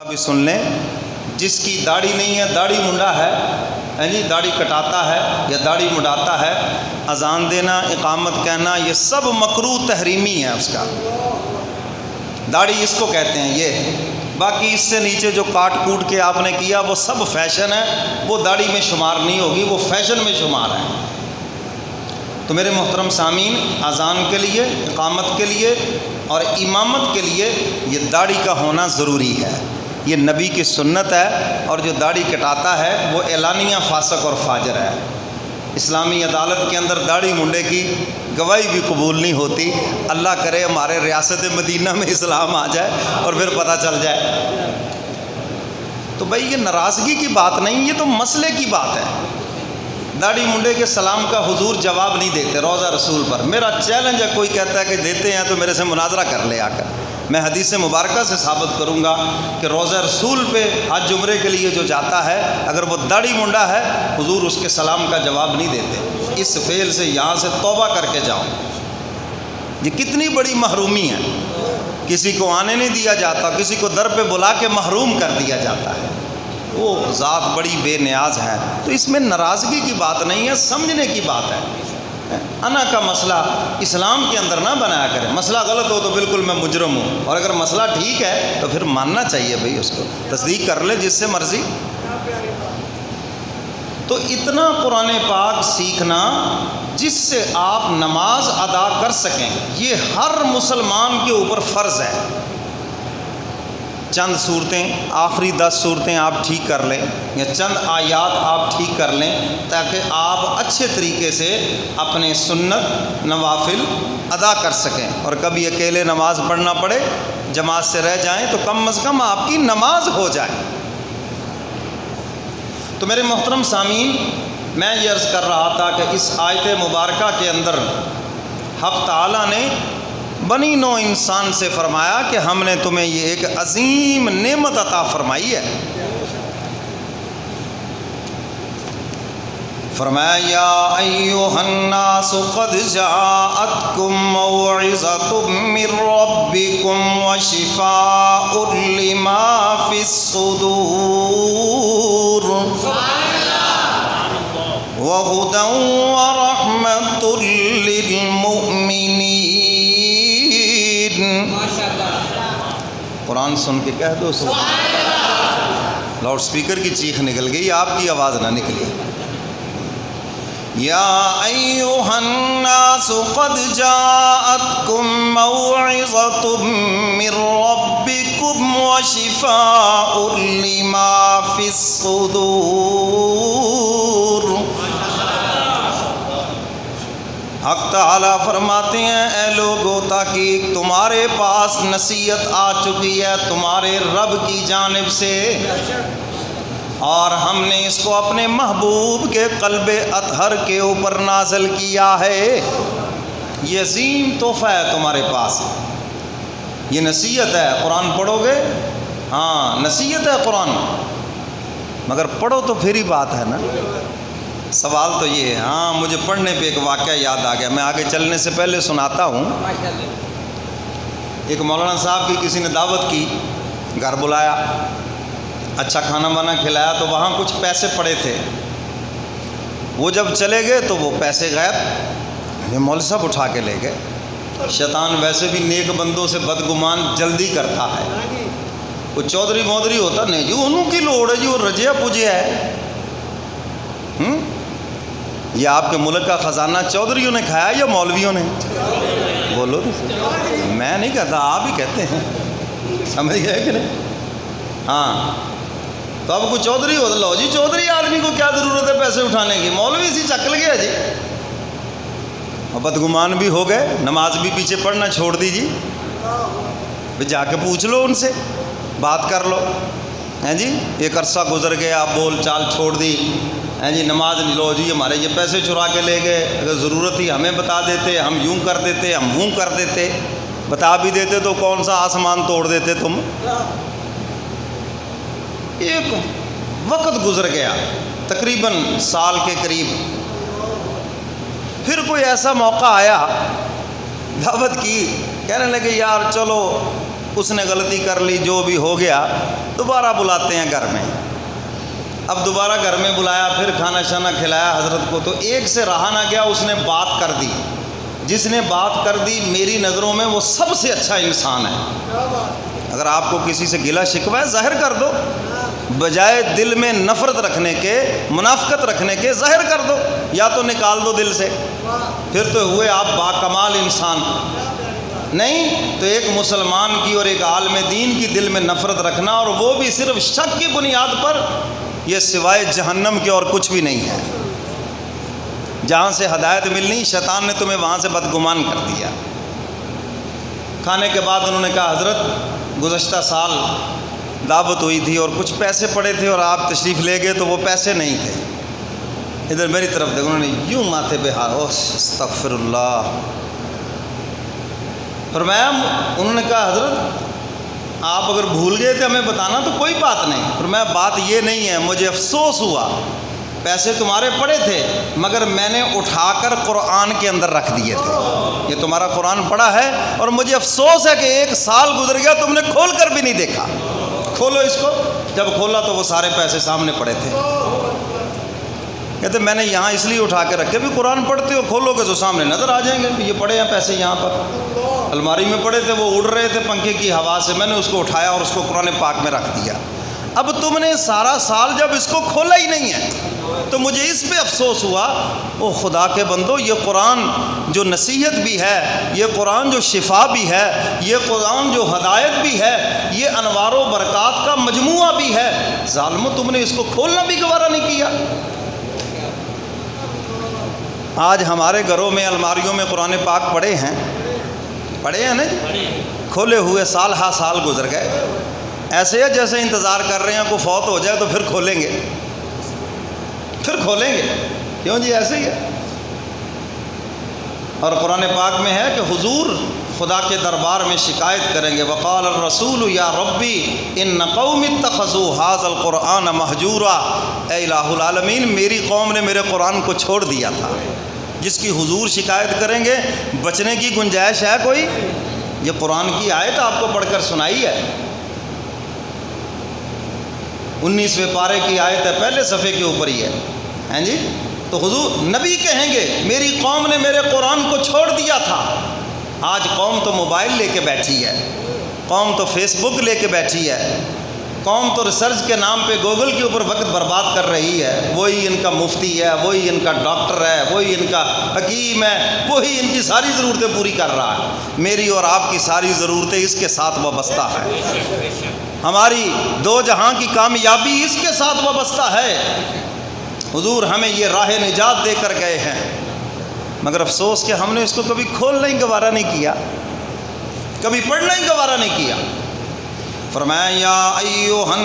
بھی سن لیں، جس کی داڑھی نہیں ہے، داڑھی منڈا ہے جی، داڑھی کٹاتا ہے یا داڑھی مڈاتا ہے، اذان دینا، اقامت کہنا، یہ سب مکروہ تحریمی ہے اس کا۔ داڑھی اس کو کہتے ہیں یہ، باقی اس سے نیچے جو کاٹ کوٹ کے آپ نے کیا وہ سب فیشن ہے، وہ داڑھی میں شمار نہیں ہوگی، وہ فیشن میں شمار ہے۔ تو میرے محترم سامعین، اذان کے لیے، اقامت کے لیے اور امامت کے لیے یہ داڑھی کا ہونا ضروری ہے، یہ نبی کی سنت ہے، اور جو داڑھی کٹاتا ہے وہ اعلانیہ فاسق اور فاجر ہے۔ اسلامی عدالت کے اندر داڑھی منڈے کی گواہی بھی قبول نہیں ہوتی۔ اللہ کرے ہمارے ریاست مدینہ میں اسلام آ جائے اور پھر پتہ چل جائے۔ تو بھائی یہ ناراضگی کی بات نہیں، یہ تو مسئلے کی بات ہے۔ داڑھی منڈے کے سلام کا حضور جواب نہیں دیتے روضہ رسول پر۔ میرا چیلنج ہے، کوئی کہتا ہے کہ دیتے ہیں تو میرے سے مناظرہ کر لے آ کر، میں حدیث مبارکہ سے ثابت کروں گا کہ روضہ رسول پہ حج عمرے کے لیے جو جاتا ہے، اگر وہ داڑھی منڈا ہے، حضور اس کے سلام کا جواب نہیں دیتے۔ اس فعل سے یہاں سے توبہ کر کے جاؤ۔ یہ کتنی بڑی محرومی ہے، کسی کو آنے نہیں دیا جاتا، کسی کو در پہ بلا کے محروم کر دیا جاتا ہے، وہ ذات بڑی بے نیاز ہے۔ تو اس میں ناراضگی کی بات نہیں ہے، سمجھنے کی بات ہے۔ انا کا مسئلہ اسلام کے اندر نہ بنایا کرے۔ مسئلہ غلط ہو تو بالکل میں مجرم ہوں، اور اگر مسئلہ ٹھیک ہے تو پھر ماننا چاہیے بھائی، اس کو تصدیق کر لے جس سے مرضی۔ تو اتنا قرآن پاک سیکھنا جس سے آپ نماز ادا کر سکیں، یہ ہر مسلمان کے اوپر فرض ہے۔ چند صورتیں، آخری 10 صورتیں آپ ٹھیک کر لیں، یا چند آیات آپ ٹھیک کر لیں، تاکہ آپ اچھے طریقے سے اپنے سنت نوافل ادا کر سکیں، اور کبھی اکیلے نماز پڑھنا پڑے، جماعت سے رہ جائیں تو کم از کم آپ کی نماز ہو جائے۔ تو میرے محترم سامعین، میں یہ عرض کر رہا تھا کہ اس آیت مبارکہ کے اندر حق تعالیٰ نے بنی نو انسان سے فرمایا کہ ہم نے تمہیں یہ ایک عظیم نعمت عطا فرمائی ہے۔ فرمایا یا ایھا الناس قد جاءتکم موعظۃ من ربکم وشفاء لما فی الصدور وہدی ورحمۃ للمؤمنین۔ قرآن سن کے کہہ دو سبحان اللہ۔ لاؤڈ سپیکر کی چیخ نکل گئی، آپ کی آواز نہ نکلی۔ یا ایھا الناس قد جاءتکم موعظۃ من ربکم وشفاء لما فی الصدور۔ حق تعالیٰ فرماتے ہیں اے لوگو، تاکہ تمہارے پاس نصیحت آ چکی ہے تمہارے رب کی جانب سے، اور ہم نے اس کو اپنے محبوب کے قلب اطہر کے اوپر نازل کیا ہے۔ یہ عظیم تحفہ ہے تمہارے پاس، یہ نصیحت ہے۔ قرآن پڑھو گے، ہاں نصیحت ہے قرآن، مگر پڑھو تو پھر ہی بات ہے نا۔ سوال تو یہ ہے، ہاں مجھے پڑھنے پہ ایک واقعہ یاد آ گیا، میں آگے چلنے سے پہلے سناتا ہوں۔ ایک مولانا صاحب کی کسی نے دعوت کی، گھر بلایا، اچھا کھانا وانا کھلایا، تو وہاں کچھ پیسے پڑے تھے۔ وہ جب چلے گئے تو وہ پیسے غائب، مولوی صاحب اٹھا کے لے گئے۔ شیطان ویسے بھی نیک بندوں سے بدگمان جلدی کرتا ہے، وہ چودھری مودری ہوتا نہیں جی، انہوں کی لوڑ ہے جی، وہ رجیا پوجے ہے۔ یہ آپ کے ملک کا خزانہ چودھریوں نے کھایا یا مولویوں نے؟ بولو، میں نہیں کہتا، آپ ہی کہتے ہیں، سمجھ گئے کہ نہیں؟ ہاں، تو اب کوئی چودھری ہو تو لو جی، چودھری آدمی کو کیا ضرورت ہے پیسے اٹھانے کی، مولوی سی چکل گیا جی۔ اور بدگمان بھی ہو گئے، نماز بھی پیچھے پڑھنا چھوڑ دیجیے، جا کے پوچھ لو ان سے، بات کر لو، ہیں جی ایک عرصہ گزر گیا، بول چال چھوڑ دی، ہیں جی نماز نہیں، لو جی ہمارے یہ پیسے چرا کے لے گئے، اگر ضرورت ہی ہمیں بتا دیتے، ہم یوں کر دیتے، ہم ووں کر دیتے، بتا بھی دیتے تو کون سا آسمان توڑ دیتے تم۔ ایک وقت گزر گیا، تقریباً سال کے قریب، پھر کوئی ایسا موقع آیا، دعوت کی، کہنے لگے یار چلو اس نے غلطی کر لی، جو بھی ہو گیا، دوبارہ بلاتے ہیں گھر میں۔ اب دوبارہ گھر میں بلایا، پھر کھانا شانا کھلایا حضرت کو، تو ایک سے رہا نہ گیا، اس نے بات کر دی۔ جس نے بات کر دی میری نظروں میں وہ سب سے اچھا انسان ہے۔ اگر آپ کو کسی سے گلہ شکوہ ہے ظاہر کر دو، بجائے دل میں نفرت رکھنے کے، منافقت رکھنے کے، ظاہر کر دو، یا تو نکال دو دل سے، پھر تو ہوئے آپ باکمال انسان۔ نہیں تو ایک مسلمان کی اور ایک عالم دین کی دل میں نفرت رکھنا، اور وہ بھی صرف شک کی بنیاد پر، یہ سوائے جہنم کے اور کچھ بھی نہیں ہے۔ جہاں سے ہدایت ملنی، شیطان نے تمہیں وہاں سے بدگمان کر دیا۔ کھانے کے بعد انہوں نے کہا حضرت گزشتہ سال دعوت ہوئی تھی اور کچھ پیسے پڑے تھے اور آپ تشریف لے گئے تو وہ پیسے نہیں تھے۔ ادھر میری طرف دیکھو، انہوں نے یوں ماتھے پہ ہاتھ، استغفر اللہ۔ فرمایا، انہوں نے کہا حضرت آپ اگر بھول گئے تھے ہمیں بتانا تو کوئی بات نہیں۔ فرمایا بات یہ نہیں ہے، مجھے افسوس ہوا، پیسے تمہارے پڑے تھے مگر میں نے اٹھا کر قرآن کے اندر رکھ دیے تھے۔ یہ تمہارا قرآن پڑا ہے اور مجھے افسوس ہے کہ 1 سال گزر گیا تم نے کھول کر بھی نہیں دیکھا۔ کھولو اس کو۔ جب کھولا تو وہ سارے پیسے سامنے پڑے تھے۔ کہتے میں نے یہاں اس لیے اٹھا کے رکھے، بھی قرآن پڑھتے ہو، کھولو گے تو سامنے نظر آ جائیں گے، یہ پڑے ہیں پیسے یہاں پر۔ الماری میں پڑے تھے، وہ اڑ رہے تھے پنکھے کی ہوا سے، میں نے اس کو اٹھایا اور اس کو قرآن پاک میں رکھ دیا۔ اب تم نے سارا سال جب اس کو کھولا ہی نہیں ہے تو مجھے اس پہ افسوس ہوا۔ او خدا کے بندو، یہ قرآن جو نصیحت بھی ہے، یہ قرآن جو شفا بھی ہے، یہ قرآن جو ہدایت بھی ہے، یہ انوار و برکات کا مجموعہ بھی ہے، ظالمو تم نے اس کو کھولنا بھی گوارا نہیں کیا۔ آج ہمارے گھروں میں الماریوں میں قرآن پاک پڑے ہیں نا جی، کھولے ہوئے سال ہا سال گزر گئے، ایسے ہے جیسے انتظار کر رہے ہیں کوئی فوت ہو جائے تو پھر کھولیں گے، کیوں جی ایسے ہی ہے۔ اور قرآن پاک میں ہے کہ حضور خدا کے دربار میں شکایت کریں گے، وقال الرسول یا ربی ان قوم اتخذوا هذا القرآن مہجورا، اے الہ العالمین میری قوم نے میرے قرآن کو چھوڑ دیا تھا۔ جس کی حضور شکایت کریں گے، بچنے کی گنجائش ہے کوئی؟ یہ قرآن کی آیت آپ کو پڑھ کر سنائی ہے، 19ویں پارے کی آیت ہے، پہلے صفحے کے اوپر ہی ہے، ہیں جی۔ تو حضور نبی کہیں گے میری قوم نے میرے قرآن کو چھوڑ دیا تھا۔ آج قوم تو موبائل لے کے بیٹھی ہے، قوم تو فیس بک لے کے بیٹھی ہے، قوم تو ریسرچ کے نام پہ گوگل کے اوپر وقت برباد کر رہی ہے۔ وہی ان کا مفتی ہے، وہی ان کا ڈاکٹر ہے، وہی ان کا حکیم ہے، وہی ان کی ساری ضرورتیں پوری کر رہا ہے۔ میری اور آپ کی ساری ضرورتیں اس کے ساتھ وابستہ ہے، ہماری دو جہاں کی کامیابی اس کے ساتھ وابستہ ہے۔ حضور ہمیں یہ راہ نجات دے کر گئے ہیں، مگر افسوس کہ ہم نے اس کو کبھی کھولنا ہی گوارا نہیں کیا، کبھی پڑھنا ہی گوارا نہیں کیا۔ فرمایا یا ایھا